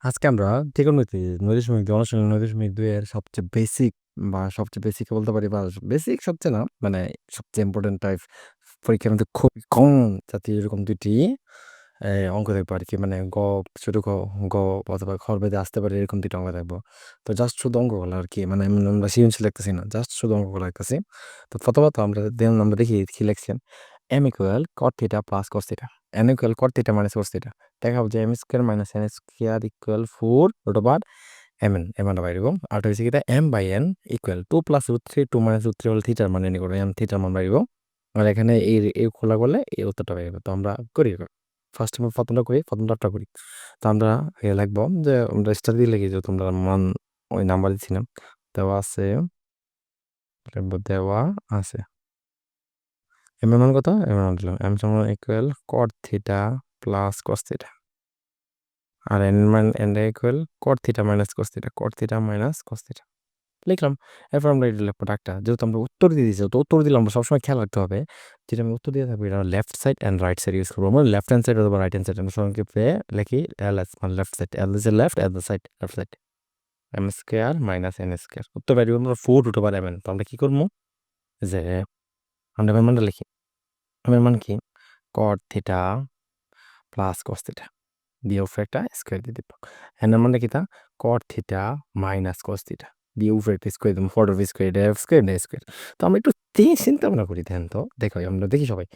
আজকে আমরা trigonometry ৯.২ এর সবচেয়ে বেসিক বা সবচেয়ে বেসিক বলতে পারি বা বেসিক সবচেয়ে না মানে সবচেয়ে ইম্পোর্টেন্ট টাইপ পরীক্ষার মধ্যে খুব কম জাতীয় এরকম ২ টি অঙ্ক দেখবো আরকি। মানে ছোট গ অথবা খ বেঁধে আসতে পারে এরকম ২ টা অঙ্ক দেখবো। তো জাস্ট শুধু অঙ্কগুলো আরকি। মানে আমরা সৃজনশীল লিখতেছি না। জাস্ট শুধু অঙ্কগুলো লিখতেছি। তো প্রথমত আমরা দেখি কি লিখছেন। m equal cot theta plus cos theta. n equal cot theta minus cos theta. দেখা হবে যে m square minus n square equal 4 root over mn এর মানটা বাইর হইব। আর হইছে কি m by n equal 2 plus root 3 2 minus root 3 হল থিটার মান নির্ণয় করব। m থিটার মান বাইর হইব। আর এখানে এই খোলা করলে এই উত্তরটা বাইর হবে। তো আমরা করি এবার। ফার্স্ট আমরা প্রথমটা করি, প্রথমটা করি। তো আমরা লিখব যে আমরা স্টার দিয়ে লিখি যে তোমরা মান ওই নাম্বার দিছিলাম। দেওয়া আছে দেওয়া আছে। m এর মান কত? m এর মান দিলাম। m সমান equal cot theta plus cos theta. আর n এর মান n equal cot theta minus cos theta, cot theta minus cos theta. লিখলাম। এরপর আমরা এটা লিখব ডাকটা। যেহেতু আমরা উত্তর দিয়ে দিয়েছি, তো উত্তর দিলে আমরা সবসময় খেয়াল রাখতে হবে যেটা আমি উত্তর দিয়ে থাকবো এটা left side and right side use করবো। আমরা লেফট হ্যান্ড সাইড অথবা রাইট হ্যান্ড সাইড আমরা সংক্ষেপে লিখি ls মানে left side. l is left and the side left side. m square minus n square. উত্তর বাইরে আমরা 4 রুট ওভার mn। তো আমরা কি করবো যে আমরা m এর মানটা লিখি। m এর মান কি? cot theta plus cos theta দিয়ে উপরে একটা স্কয়ার দিয়ে দিব। n এর মানটা কি তা? cot theta minus cos theta দিয়ে উপরে একটা স্কয়ার দিব। 4 অফ স্কয়ার এটা f স্কয়ার এটা স্কয়ার। তো আমরা একটু চিন্তা ভাবনা করি ধ্যান তো। দেখো আমরা দেখি সবাই।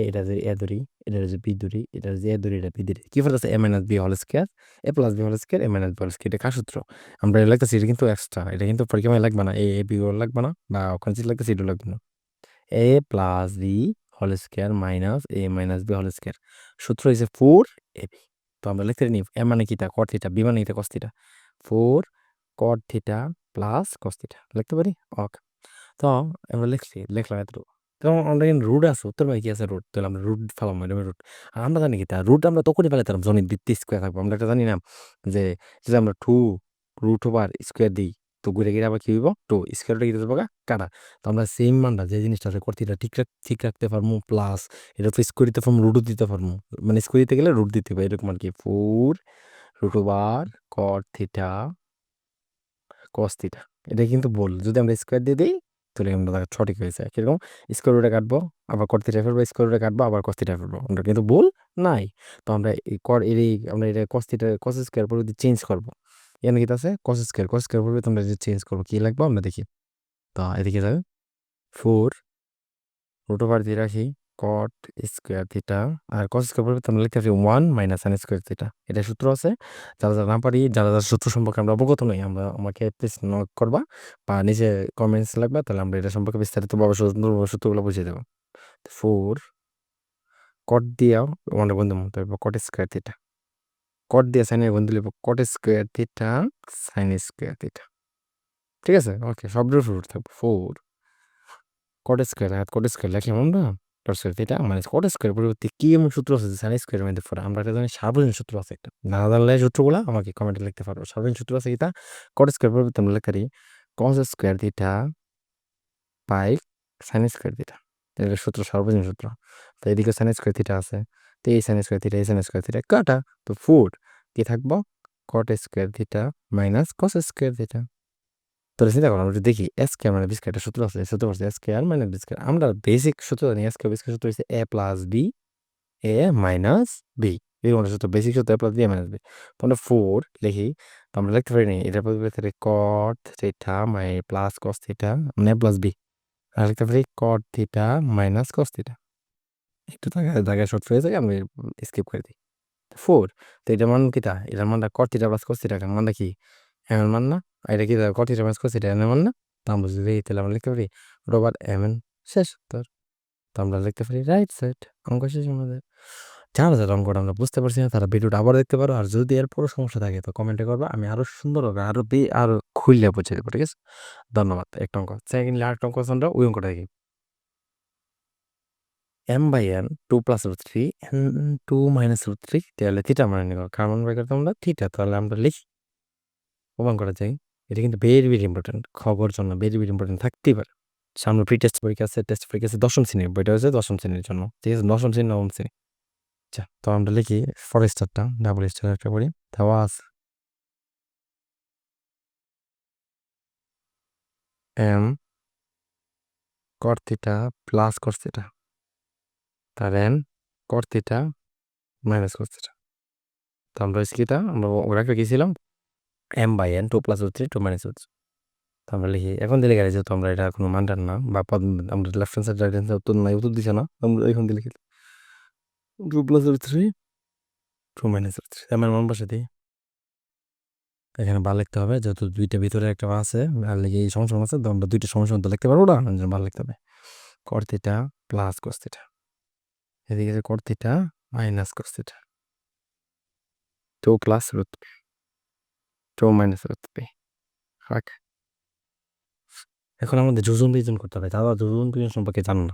এটা যে a ধরি, এটা যে b ধরি, এটা যে a ধরি, এটা b ধরি। কি ফল আছে a minus b whole square, a plus b whole square, a minus b whole square. এটা কার সূত্র? আমরা এটা লিখতেছি এটা কিন্তু এক্সট্রা। এটা কিন্তু পরীক্ষায় লাগবে না। a b হোল লাগবে না বা ওখানে যেটা লিখতেছি এটা লাগবে না। a plus b whole square minus a minus b whole square. সূত্র হইছে 4ab। তো আমরা লিখতে পারি m মানে কি তা cot থিটা, b মানে কি তা cos theta. 4 cot theta plus cos theta লিখতে পারি। ওকে। তো আমরা লিখলাম এতটুকু। তো আমরা কিন্তু রুট আছে, উত্তর ভাই কি আছে রুট। তাহলে আমরা রুট ফেলাম ম্যাডামের রুট। আর আমরা জানি কি তা রুট আমরা তখনই ফেলাইতাম যখন বৃত্তি স্কোয়ার থাকবো। আমরা একটা জানি না যে যদি আমরা 2 রুট ওভার স্কোয়ার দিই তো ঘুরে গিয়ে আবার কি হইব 2 স্কোয়ারটা কি যাবো কাটা। তো আমরা সেম মানটা যে জিনিসটা আছে কর্তিটা ঠিক রাখতে পারবো প্লাস এটা তো স্কোয়ার দিতে পারবো রুটও দিতে পারবো। মানে স্কোয়ার দিতে গেলে রুট দিতে হবে এরকম আর কি। 4 root over cot theta cos theta. এটা কিন্তু বল যদি আমরা স্কোয়ার দিয়ে দিই তাহলে আমরা সঠিক হয়েছে। কিরকম স্কোয়ার রুটে কাটবো আবার কট থিটা ফেলবো, স্কোয়ার রুটে কাটবো আবার কস থিটা ফেলবো। আমরা কিন্তু বল নাই। তো আমরা এই কর এই আমরা এটা কস থিটা কস স্কোয়ার পরিবর্তে চেঞ্জ করবো। এখানে কি আছে কস স্কোয়ার পরিবর্তে আমরা যে চেঞ্জ করবো কি লাগবো আমরা দেখি। তো এদিকে যাবে 4 রুট ওভার দিয়ে রাখি কট স্কোয়ার থিটা আর কস স্কোয়ার পরিবর্তে আমরা লিখতে পারি 1 মাইনাস সাইন স্কোয়ার থিটা। এটা সূত্র আছে। যারা না পারি যারা সূত্র সম্পর্কে আমরা অবগত নই আমাকে প্লিজ নক করবা বা নিজে কমেন্টস লাগবে, তাহলে আমরা এটা সম্পর্কে বিস্তারিতভাবে সুন্দরভাবে সূত্রগুলো বুঝিয়ে দেবো। 4 কট দিয়া ওয়ানের বন্ধু মতো কট স্কোয়ার থিটা, কট দিয়ে সাইনের বন্ধু লিখবো cot square theta sine square theta. ঠিক আছে ওকে সব রুট থাকবে 4 কট স্কোয়ার আর কট স্কোয়ার লিখলাম আমরা কট স্কোয়ার থিটা মানে কট স্কোয়ার পরিবর্তে কি এমন সূত্র আছে সাইন স্কোয়ার মধ্যে পড়ে আমরা একটা জানি সার্বজনীন সূত্র আছে একটা। না জানলে সূত্রগুলো আমাকে কমেন্টে লিখতে পারবো। সার্বজনীন সূত্র আছে কিটা কট স্কোয়ার পরিবর্তে আমরা লিখতে পারি cos square theta by sine square theta. এটা সূত্র সার্বজনীন সূত্র। তো এদিকে সাইন স্কোয়ার থিটা আছে। তো এই সাইন স্কোয়ার থিটা এই সাইন স্কোয়ার থিটা কাটা। তো 4 কি থাকবো কট স্কোয়ার থিটা মাইনাস কস স্কোয়ার থিটা। তাহলে চিন্তা করো আমরা যদি দেখি এস কে মানে বি স্কয়ার একটা সূত্র আছে সূত্র হচ্ছে S square minus B square. আমরা বেসিক সূত্র জানি এস কে বি স্কয়ার সূত্র হচ্ছে A plus B A minus B. এই কোন সূত্র বেসিক সূত্র A plus B A minus B. তো আমরা 4 লিখি। তো আমরা লিখতে পারি এটা পরিবর্তে কট থিটা মাই প্লাস কস থিটা মানে এ প্লাস বি। আর লিখতে পারি কট থিটা মাইনাস কস থিটা। একটু জায়গায় শর্ট হয়ে যায় আমি স্কিপ করে দিই। 4 তো এটার মান কিটা এটার মানটা কট থিটা প্লাস কস থিটা মানটা কি এমন মান না। আর এটা কি কট থিটা মাইনাস কস থিটা এমন মান না। তো আমরা যদি দেখি তাহলে আমরা লিখতে পারি রোবার এমন শেষ উত্তর। তো আমরা লিখতে পারি রাইট সাইড। অঙ্ক শেষ আমাদের। যারা অঙ্কটা আমরা বুঝতে পারছি না তারা ভিডিওটা আবার দেখতে পারো। আর যদি এরপরও সমস্যা থাকে তো কমেন্টে করবা, আমি আরো সুন্দরভাবে আরো খুললে বুঝিয়ে দেবো। ঠিক আছে ধন্যবাদ। একটা অঙ্ক সেকেন্ডলি আরেকটা অঙ্ক আছে আমরা ওই অঙ্কটা দেখি। m by n 2 plus root 3 n 2 minus root 3 তাহলে থিটা মানে নিব কার মান বের করতে আমরা থিটা। তাহলে আমরা লিখি প্রমাণ করা যায়। এটা কিন্তু ভেরি ইম্পর্টেন্ট খবর জন্য ভেরি ইম্পর্টেন্ট থাকতেই পারে। সামনে প্রি টেস্ট পরীক্ষা আছে, টেস্ট পরীক্ষা আছে 10ম শ্রেণীর বইটা হচ্ছে 10ম শ্রেণীর জন্য। ঠিক আছে 10ম শ্রেণী 9ম শ্রেণী। আচ্ছা তো আমরা লিখি ফরেস্টারটা ডাবল স্টার একটা করি দেওয়া আছে M cot theta plus cos theta, তার N cot theta minus cos theta. তো আমরা কিটা আমরা গ্রাফে গেছিলাম এম বাই এন 2 + √3 2 - √3। তো আমরা লিখি এখন দিলে গেলে যেহেতু আমরা এটা কোনো মানটার না বা আমরা left hand side right hand side উত্তর নাই, উত্তর দিছে না, আমরা এখন দিয়ে লিখি 2 + √3 2 - √3। আমার মান বসে দিই, এখানে বার লিখতে হবে যেহেতু দুইটা ভিতরে একটা আছে আর লিখে এই সমস্যা আছে, তো আমরা দুইটা সমস্যা মধ্যে লিখতে পারবো না, বার লিখতে হবে cot theta plus cos theta, এদিকে cot theta minus cos theta 2 + √3 2 - √3। এখন আমাদের যোজন বিয়োজন করতে হবে, তারা যোজন বিয়োজন সম্পর্কে জান না,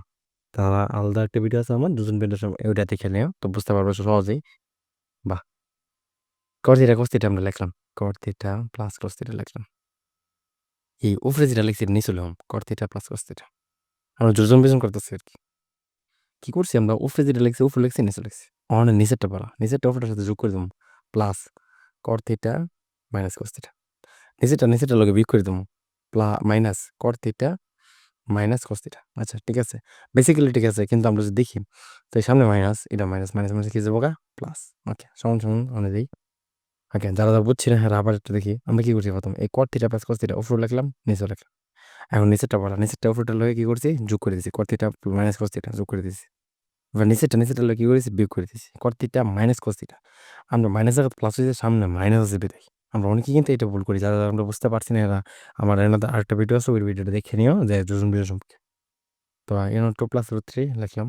তারা আলাদা একটা ভিডিও আছে আমার যোজন বিয়োজন, ওইটা দেখে নিও তো বুঝতে পারবো সহজেই। বাহ, কট থিটা কস থিটা আমরা লিখলাম, কট থিটা প্লাস কস থিটা লিখলাম, এই উপরে যেটা লিখছি নিচে লিখলাম কট থিটা প্লাস কস থিটা। আমরা যোজন বিয়োজন করতেছি আর কি, কি করছি আমরা উপরে যেটা লিখছি উপরে লিখছি নিচে লিখছি, অনেক নিচেরটা পারা, নিচেরটা উপরের সাথে যোগ করে দেবো plus cot theta minus cos theta, নিচেরটা লগে বিয়োগ করে দেবো মাইনাস কট থিটা মাইনাস কস থিটা। আচ্ছা ঠিক আছে, বেসিক্যালি ঠিক আছে, কিন্তু আমরা যদি দেখি তো এই সামনে মাইনাস, এটা মাইনাস মাইনাস মাইনাস কি যাবো গা প্লাস। ওকে সমান সমান আমরা দিই। ওকে যারা যারা বুঝছি না হ্যাঁ আবার একটু দেখি আমরা কি করছি প্রথম এই কট থিটা প্লাস কস থিটা উপরে লিখলাম নিচে লিখলাম, এখন নিচেরটা পড়া, নিচেরটা উপরেটা লগে কি করছি যোগ করে দিয়েছি, কট থিটা মাইনাস কস থিটা যোগ করে দিয়েছি, এবার নিচেরটা লগে কি করেছি বিয়োগ করে দিয়েছি, কট থিটা মাইনাস কস থিটা, আমরা মাইনাস আগে প্লাস হয়েছে সামনে মাইনাস আছে বিদায়, আমরা অনেকেই কিন্তু এটা ভুল করি, যারা যারা আমরা বুঝতে পারছি না এরা আমার এনাদের আরেকটা ভিডিও আছে ওই ভিডিওটা দেখে নিও যে যোজন বিয়োজন সম্পর্কে। তো এন 2 + √3 লিখলাম,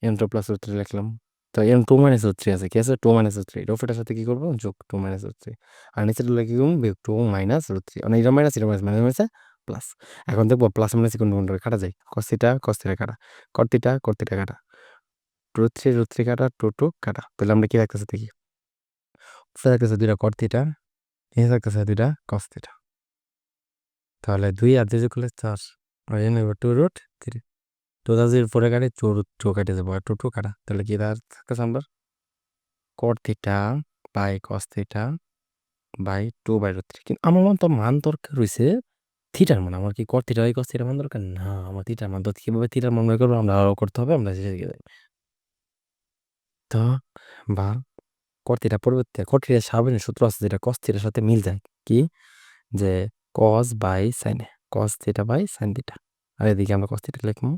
এন 2 + √3 লিখলাম, তো এন 2 - √3 আছে, কি আছে 2 - √3, এটা উপরেটার সাথে কি করবো যোগ 2 - √3, আর নিচের কি করবো বিয়োগ 2 - √3, মানে এটা মাইনাস এটা মাইনাস মাইনাস মাইনাস প্লাস। এখন দেখবো প্লাস মাইনাস কোন কোন কাটা যায়, কস থিটা কাটা, কট থিটা কাটা, √3 কাটা 2 কাটা, তাহলে আমরা কি রাখতেছি দেখি, উপরে রাখতেছে 2টা কট থিটা, নিচে রাখতেছে 2টা কস থিটা, তাহলে 2 আর 2 যোগ করলে 4, আর এন 2√3, 2 দিয়ে 4 কাটে 2 কেটে যাবো আর 2 কাটা, তাহলে কি থাকতেছে আমরা cot theta by cos theta by 2/√3। কিন্তু আমার মান দরকার রয়েছে থিটার মান, আমার কি কট থিটা বাই কস থিটার মান দরকার না, আমার থিটার মান দরকার, কিভাবে থিটার মান বের করবো আমরা আরো করতে হবে, আমরা শেষে গিয়ে তো বা কট থিটা পরিবর্তে কট থিটার সাবেনের সূত্র আছে যেটা কস থিটার সাথে মিল যায়, কি যে cos by sine, cos theta by sine theta, আর এদিকে আমরা কস থিটা লিখবো,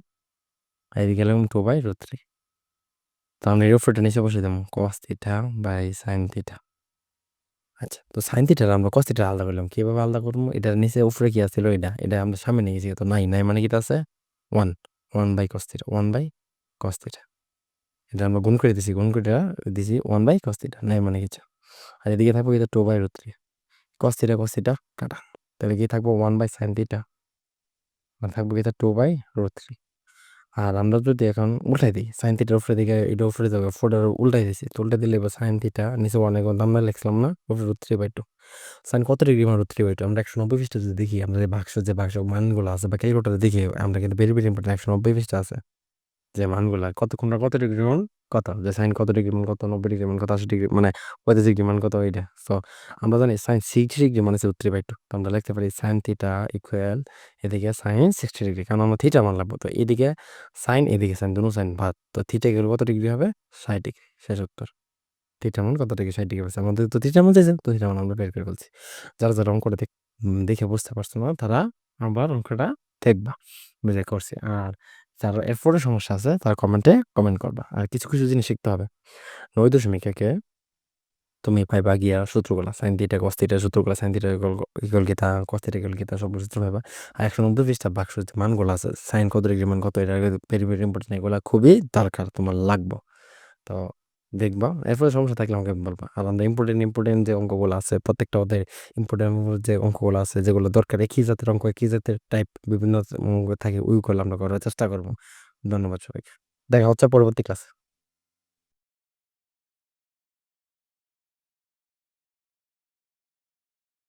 আর এদিকে লিখবো 2/√3। তো আমরা এর উপরটা নিচে বসে দেবো cos theta by sine theta. আচ্ছা তো সাইন থিটার আমরা কস থিটা আলাদা করলাম, কিভাবে আলাদা করবো, এটার নিচে উপরে কি আছিল এটা আমরা সামনে নিয়ে গেছি, তো নাই নাই মানে কি আছে 1 1/cos থিটা 1/cos থিটা, এটা আমরা গুণ করে দিছি, গুণ করে দিছি 1/cos থিটা, নাই মানে কিছু, আর এদিকে থাকবো এটা 2/√3, cos থিটা কাটা, তাহলে কি থাকবো 1/sin থিটা, আর থাকবো এটা 2/√3। আর আমরা যদি এখন উল্টাই দিই সাইন থিটার উপরে দিকে এটা উপরে যাবে 4 উল্টাই দিছি, তো উল্টাই দিলে এবার সাইন থিটা নিচে 1 আমরা লিখলাম না উপরে √3/2, সাইন কত ডিগ্রি মান √3/2, আমরা 190 পৃষ্ঠা যদি দেখি আমরা যে বাক্স মানগুলো আছে বা ক্যালকুলেটরে দেখি আমরা কিন্তু ভেরি ভেরি ইম্পর্টেন্ট 190 পৃষ্ঠা আছে যে মানগুলা কোনটা কত ডিগ্রি মান কত, যে সাইন কত ডিগ্রি মান কত, 90 ডিগ্রি মান কত, 80 ডিগ্রি মানে 45 ডিগ্রি মান কত, এইটা তো আমরা জানি সাইন 60 ডিগ্রি মানে হচ্ছে √3/2, তো আমরা লিখতে পারি সাইন থিটা ইকুয়াল এদিকে সাইন 60 ডিগ্রি, কারণ আমরা থিটা মান লাগবো, তো এদিকে সাইন এদিকে সাইন দুনো সাইন ভাগ, তো থিটা গেলে কত ডিগ্রি হবে 60 ডিগ্রি, শেষ উত্তর। থিটা মান কত ডিগ্রি 60 ডিগ্রি পাচ্ছে, আমাদের তো থিটা মান চাইছে, তো থিটা মান আমরা বের করে ফেলছি। যারা যারা অঙ্কটা দেখে বুঝতে পারছো না তারা আবার অঙ্কটা দেখবা, বুঝে করছি। আর যারা এরপরে সমস্যা আছে তারা কমেন্ট করবা, আর কিছু কিছু জিনিস শিখতে হবে। 9.1-এ তুমি পাইবা গিয়া সূত্রগুলা সাইন থিটা কস থিটা সূত্রগুলা, সাইন থিটা ইকুয়াল গীতা, কস থিটা ইকুয়াল গীতা, সব সূত্র পাইবা। আর 190 পৃষ্ঠা বাক্স যে মানগুলো আছে সাইন কত ডিগ্রি মান কত, এটা ভেরি ভেরি ইম্পর্টেন্ট, এগুলা খুবই দরকার তোমার লাগবে। তো দেখবা এরপরে সমস্যা থাকলে আমাকে বলবা। আর আমরা ইম্পর্টেন্ট যে অঙ্কগুলো আছে প্রত্যেকটা ওদের ইম্পর্টেন্ট যে অঙ্কগুলো আছে যেগুলো দরকার, একই জাতের অঙ্ক একই জাতের টাইপ বিভিন্ন অঙ্ক থাকে ওইগুলো আমরা করার চেষ্টা করবো। ধন্যবাদ সবাইকে, দেখা হচ্ছে পরবর্তী ক্লাসে।